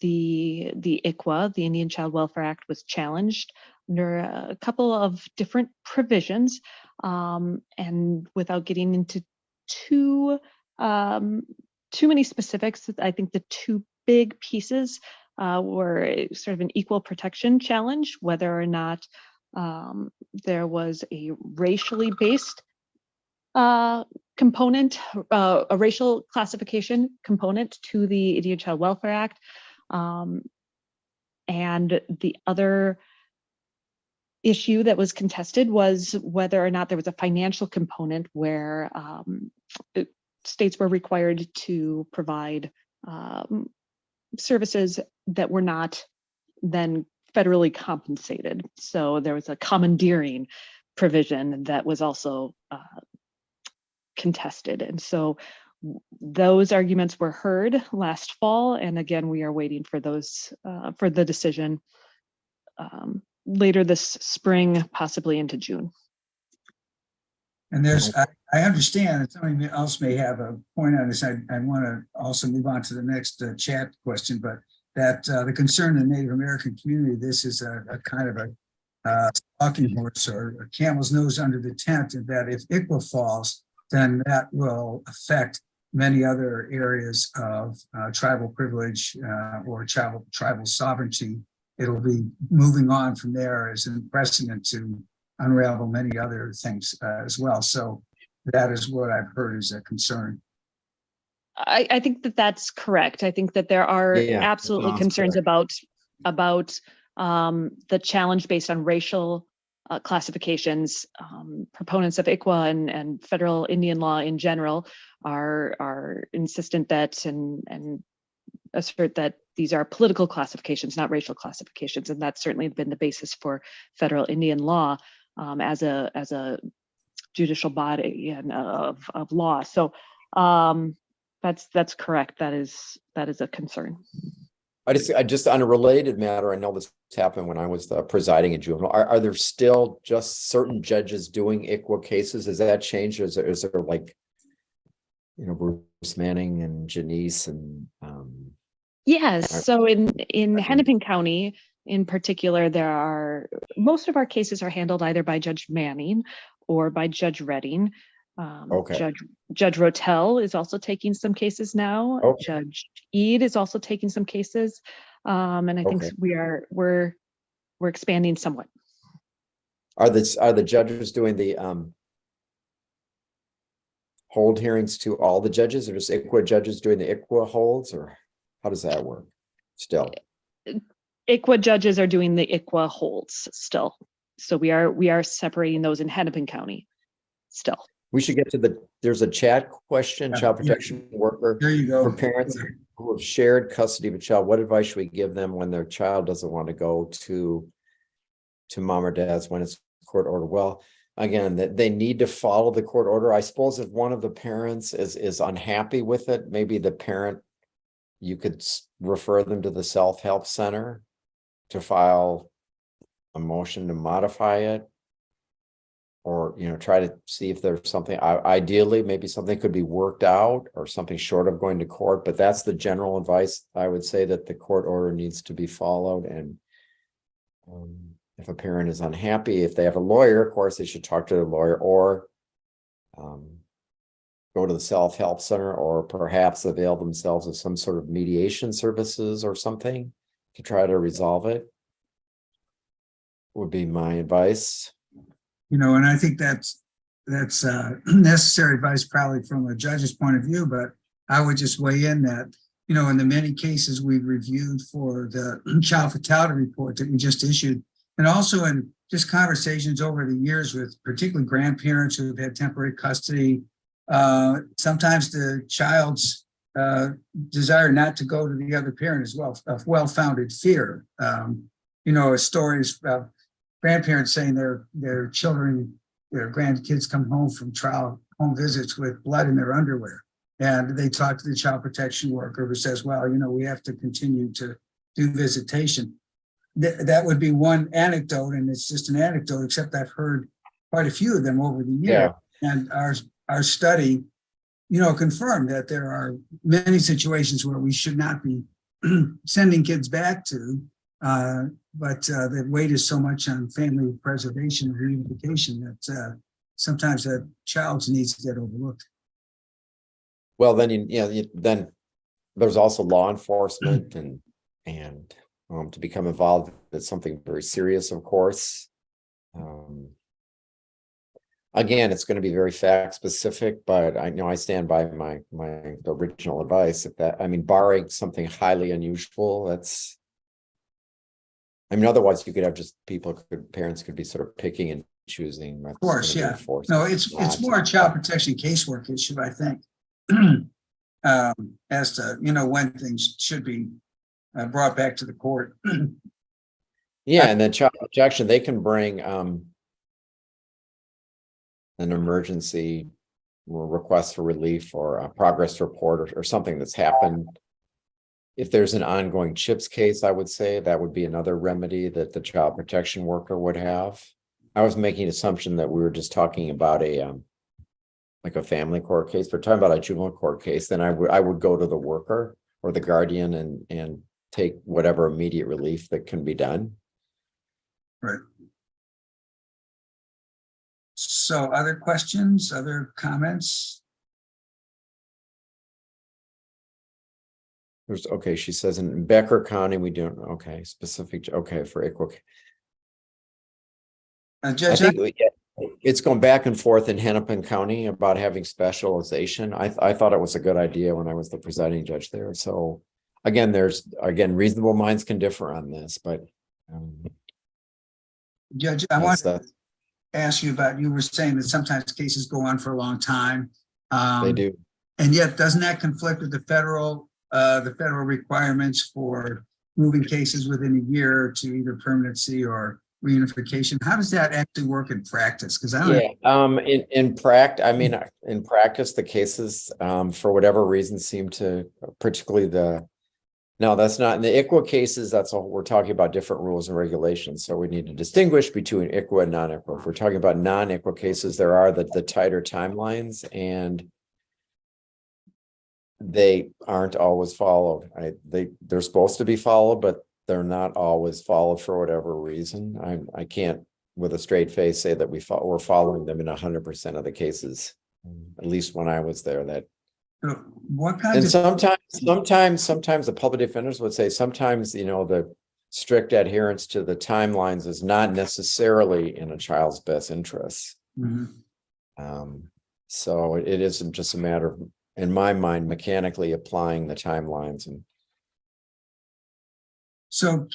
the ICWA, the Indian Child Welfare Act, was challenged under a couple of different provisions. And without getting into too many specifics, I think the two big pieces were sort of an equal protection challenge, whether or not there was a racially based component, a racial classification component to the Indian Child Welfare Act. And the other issue that was contested was whether or not there was a financial component where states were required to provide services that were not then federally compensated. So there was a commandeering provision that was also contested. And so those arguments were heard last fall. And again, we are waiting for those, for the decision later this spring, possibly into June. And I understand that somebody else may have a point on this. I want to also move on to the next chat question, but that the concern in the Native American community, this is a kind of a stalking horse or a camel's nose under the tent, and that if ICWA falls, then that will affect many other areas of tribal privilege or tribal sovereignty. It'll be moving on from there as a precedent to unravel many other things as well. So that is what I've heard is a concern. I think that that's correct. I think that there are absolutely concerns about the challenge based on racial classifications. Proponents of ICWA and federal Indian law in general are insistent that and assert that these are political classifications, not racial classifications, and that's certainly been the basis for federal Indian law as a judicial body and of law. So that's correct. That is a concern. I just on a related matter, I know this happened when I was presiding in juvenile. Are there still just certain judges doing ICWA cases? Has that changed? Or is there like, Bruce Manning and Janice and Yes. So in Hennepin County in particular, most of our cases are handled either by Judge Manning or by Judge Redding. Judge Rotel is also taking some cases now. Okay. Judge Eade is also taking some cases, and I think we're expanding somewhat. Are the judges doing the hold hearings to all the judges, or just ICWA judges doing the ICWA holds, or how does that work? Still, ICWA judges are doing the ICWA holds still. So we are separating those in Hennepin County still. We should get to there's a chat question, child protection worker. There you go. For parents who have shared custody of a child, what advice should we give them when their child doesn't want to go to mom or dad's when it's court order? Well, again, that they need to follow the court order. I suppose if one of the parents is unhappy with it, maybe the parent, you could refer them to the self-help center to file a motion to modify it, or try to see if there's something. Ideally, maybe something could be worked out, or something short of going to court. But that's the general advice. I would say that the court order needs to be followed. And if a parent is unhappy, if they have a lawyer, of course, they should talk to their lawyer, or go to the self-help center, or perhaps avail themselves of some sort of mediation services or something to try to resolve it. Would be my advice. And I think that's necessary advice probably from a judge's point of view, but I would just weigh in that, in the many cases we've reviewed for the child fatality report that we just issued, and also in just conversations over the years with particularly grandparents who have had temporary custody, sometimes the child's desire not to go to the other parent as well, a well-founded fear. Stories about grandparents saying their children, their grandkids come home from home visits with blood in their underwear. And they talk to the child protection worker who says, well, we have to continue to do visitation. That would be one anecdote, and it's just an anecdote, except I've heard quite a few of them over the Yeah. year. And our study, confirmed that there are many situations where we should not be sending kids back to, but the weight is so much on family preservation and reunification that sometimes that child's needs get overlooked. Well, then, then there's also law enforcement and to become involved, that's something very serious, of course. Again, it's going to be very fact specific, but I know I stand by my original advice. Barring something highly unusual, otherwise you could have just parents could be sort of picking and choosing. Of course, yeah. No, it's more a child protection casework issue, I think, as to, when things should be brought back to the court. Yeah, and then child protection, they can bring an emergency request for relief or a progress report or something that's happened. If there's an ongoing Chips case, I would say that would be another remedy that the child protection worker would have. I was making an assumption that we were just talking about like a family court case. We're talking about a juvenile court case, then I would go to the worker or the guardian and take whatever immediate relief that can be done. Right. So other questions, other comments? She says in Becker County, we don't, specific, for equal. Judge, It's going back and forth in Hennepin County about having specialization. I thought it was a good idea when I was the presiding judge there. So again, reasonable minds can differ on this, but Judge, I want to ask you about, you were saying that sometimes cases go on for a long time. They do. And yet, doesn't that conflict with the federal requirements for moving cases within a year to either permanency or reunification? How does that actually work in practice? Because in practice, the cases for whatever reason seem to, particularly no, that's not in the ICWA cases. That's all we're talking about, different rules and regulations. So we need to distinguish between ICWA and non-ICWA. If we're talking about non-ICWA cases, there are the tighter timelines, and they aren't always followed. They're supposed to be followed, but they're not always followed for whatever reason. I can't with a straight face say that we're following them in 100% of the cases, at least when I was there. What kind of sometimes the public defenders would say sometimes the strict adherence to the timelines is not necessarily in a child's best interest. Mm-hmm. So it isn't just a matter of, in my mind, mechanically applying the timelines, and so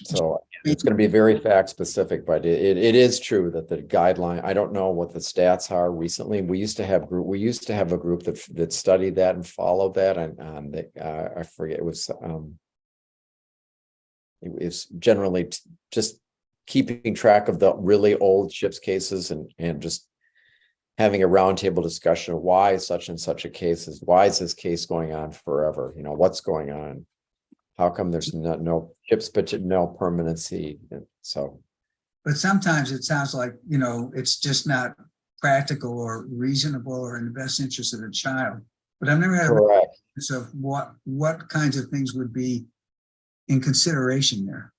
it's going to be very fact specific, but it is true that the guideline, I don't know what the stats are recently. We used to have a group that studied that and followed that, and I forget, it was generally just keeping track of the really old Chips cases and just having a roundtable discussion of why such and such a case why is this case going on forever? What's going on? How come there's no Chips Petition, no permanency? But sometimes it sounds like, it's just not practical or reasonable or in the best interest of the child. But I've never had a sense of what kinds of things would be in consideration there.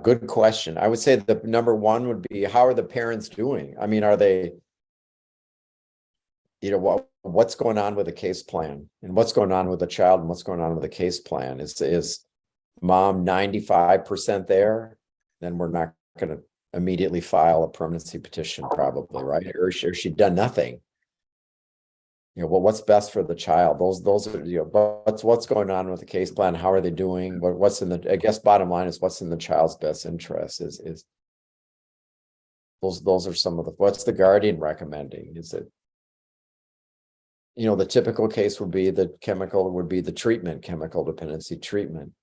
Good question. I would say the number one would be, how are the parents doing? Are they, what's going on with the case plan, and what's going on with the child, and what's going on with the case plan? Is mom 95% there? Then we're not going to immediately file a permanency petition, probably, right? Or she done nothing. What's best for the child? Those are, what's going on with the case plan? How are they doing? What's in I guess bottom line is what's in the child's best interest is those are some of what's the guardian recommending? Is it, the typical case would be the treatment, chemical dependency treatment.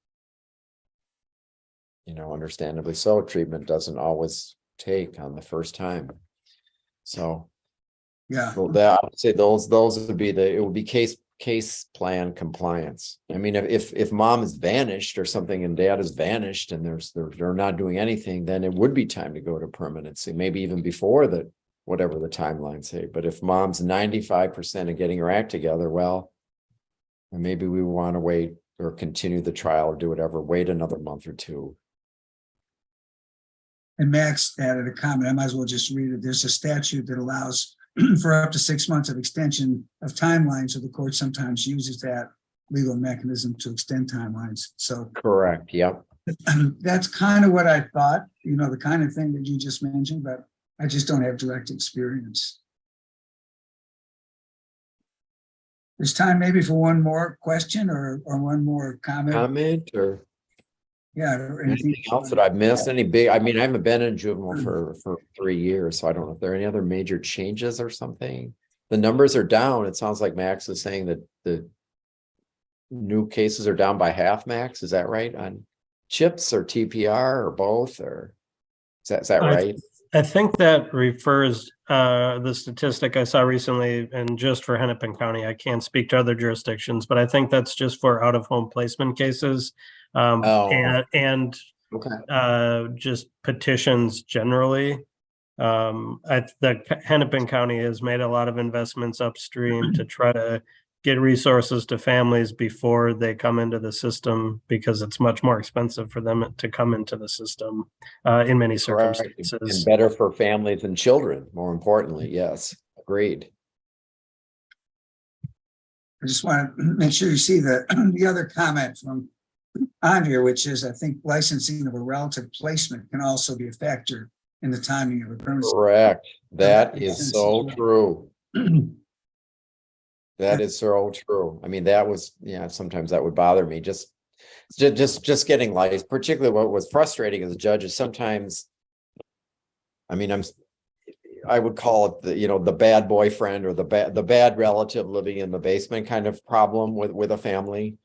Understandably so, treatment doesn't always take on the first time. So yeah, I would say those would be it would be case case plan compliance. I mean, if mom is vanished or something and dad is vanished and they're not doing anything, then it would be time to go to permanency, maybe even before the whatever the timeline say. But if mom's 95% of getting her act together, well, maybe we want to wait or continue the trial or do whatever, wait another month or two. And Max added a comment, I might as well just read it. There's a statute that allows for up to 6 months of extension of timelines, so the court sometimes uses that legal mechanism to extend timelines. So Correct. Yep. that's kind of what I thought, the kind of thing that you just mentioned, but I just don't have direct experience. There's time maybe for one more question or one more comment. Comment or Yeah. Or anything else that I've missed? Any big, I mean, I haven't been in juvenile for 3 years, so I don't know if there are any other major changes or something. The numbers are down. It sounds like Max is saying that the new cases are down by half, Max. Is that right? On Chips or TPR or both, or is that right? I think that refers the statistic I saw recently, and just for Hennepin County, I can't speak to other jurisdictions, but I think that's just for out-of-home placement cases. And Okay. just petitions generally. The Hennepin County has made a lot of investments upstream to try to get resources to families before they come into the system, because it's much more expensive for them to come into the system in many circumstances. And better for families and children, more importantly. Yes, agreed. I just want to make sure you see the other comment from Andrea, which is, I think licensing of a relative placement can also be a factor in the timing of a permanency. Correct. That is so true. That is so true. I mean, that was, sometimes that would bother me. Just getting licensed, particularly what was frustrating as a judge is sometimes, I mean, I would call it the bad boyfriend or the bad relative living in the basement kind of problem with a family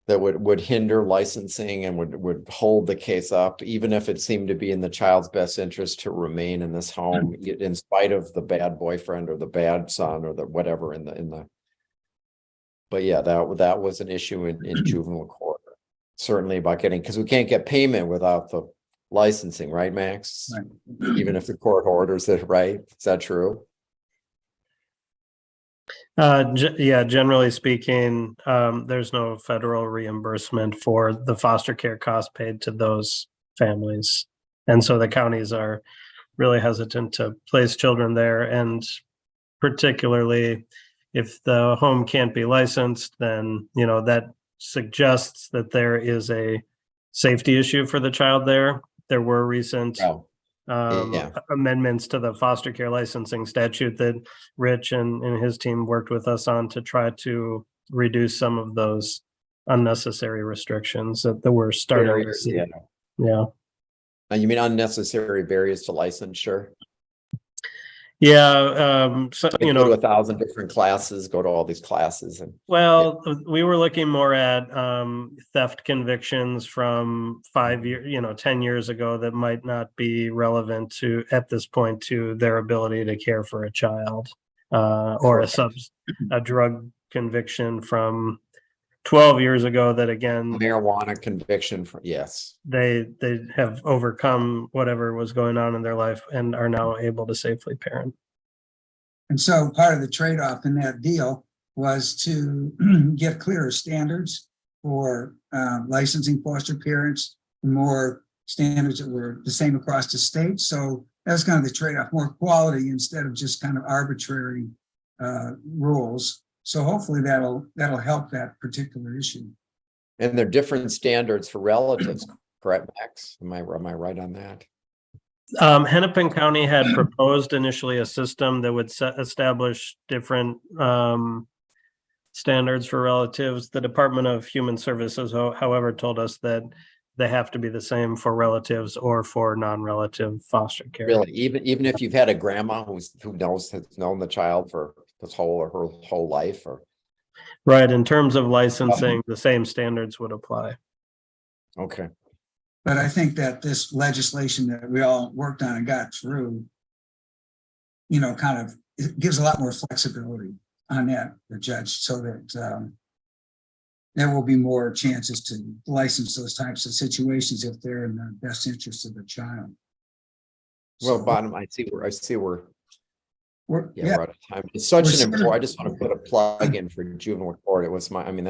that would hinder licensing and would hold the case up, even if it seemed to be in the child's best interest to remain in this home, in spite of the bad boyfriend or the bad son or the whatever in the. But yeah, that was an issue in juvenile court, certainly about getting, because we can't get payment without the licensing, right, Max? Right. Even if the court orders it, right? Is that true? Yeah, generally speaking, there's no federal reimbursement for the foster care costs paid to those families. And so the counties are really hesitant to place children there. And particularly if the home can't be licensed, then, that suggests that there is a safety issue for the child there. There were recent amendments to the foster care licensing statute that Rich and his team worked with us on to try to reduce some of those unnecessary restrictions that we're starting to see. Yeah. And you mean unnecessary barriers to licensure? Yeah, so go to 1,000 different classes, go to all these classes. We were looking more at theft convictions from 5 years, 10 years ago that might not be relevant to, at this point, to their ability to care for a child, or a drug conviction from 12 years ago that, again, marijuana conviction for, yes, they have overcome whatever was going on in their life and are now able to safely parent. And so part of the trade-off in that deal was to get clearer standards for licensing foster parents, more standards that were the same across the state. So that's kind of the trade-off, more quality instead of just kind of arbitrary rules. So hopefully that'll help that particular issue. And they're different standards for relatives, correct, Max? Am I right on that? Hennepin County had proposed initially a system that would establish different standards for relatives. The Department of Human Services, however, told us that they have to be the same for relatives or for non-relative foster care. Really, even if you've had a grandma has known the child for his whole or her whole life, or right, in terms of licensing, the same standards would apply. Okay. But I think that this legislation that we all worked on and got through, kind of, it gives a lot more flexibility on that, the judge, so that there will be more chances to license those types of situations if they're in the best interest of the child. Well, So bottom, I see where, we're, yeah, yeah, we're out of time. It's such We're an sort of- important, I just want to put a plug in for juvenile court. It was my, I mean,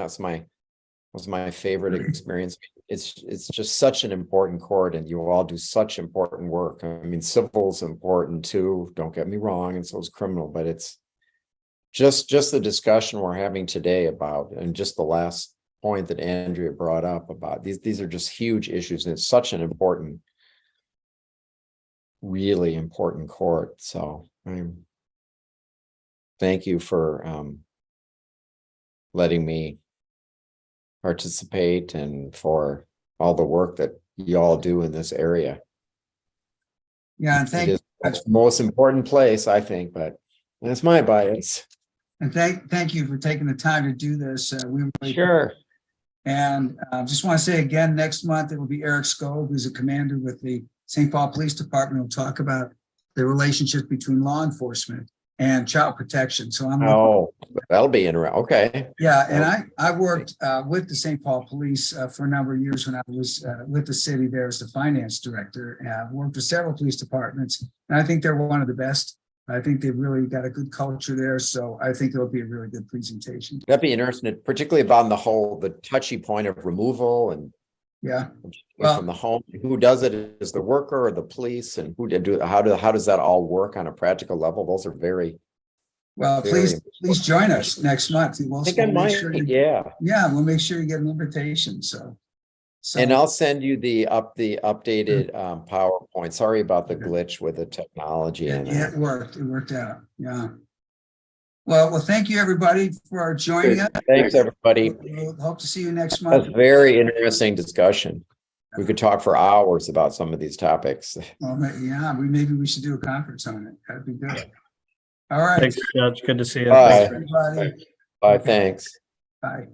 was my favorite experience. It's just such an important court, and you all do such important work. I mean, civil's important too, don't get me wrong, and so is criminal, but it's just the discussion we're having today about, and just the last point that Andrea brought up about these are just huge issues, and it's such an important, really important court. So thank you for letting me participate and for all the work that you all do in this area. yeah, and It is the most important place, I think, but that's my bias. and thank you for taking the time to do this. We really, Sure. and just want to say again, next month it will be Eric Scobe, who's a commander with the St. Paul Police Department. We'll talk about the relationship between law enforcement and child protection. So I'm Oh, that'll be interesting. Okay. yeah, and I worked with the St. Paul Police for a number of years when I was with the city there as the finance director. And I've worked with several police departments, and I think they're one of the best. I think they've really got a good culture there, so I think it'll be a really good presentation. That'd be interesting, particularly about the touchy point of removal and Yeah, well- from the home. Who does it? Is the worker or the police? And how does that all work on a practical level? Those are very. well, Very please join us next month. We'll, I think I we'll might. make sure you, Yeah. yeah, we'll make sure you get an invitation. So And I'll send you the updated PowerPoint. Sorry about the glitch with the technology. yeah, And it worked. It worked out. Yeah. Well, thank you everybody for joining us. thanks, everybody. We'll hope to see you next That's month. very interesting discussion. We could talk for hours about some of these topics. Well, yeah, maybe we should do a conference on it. That'd be good. All right. Thanks, Judge. Good to see you. Bye. Everybody. Bye, thanks. Bye.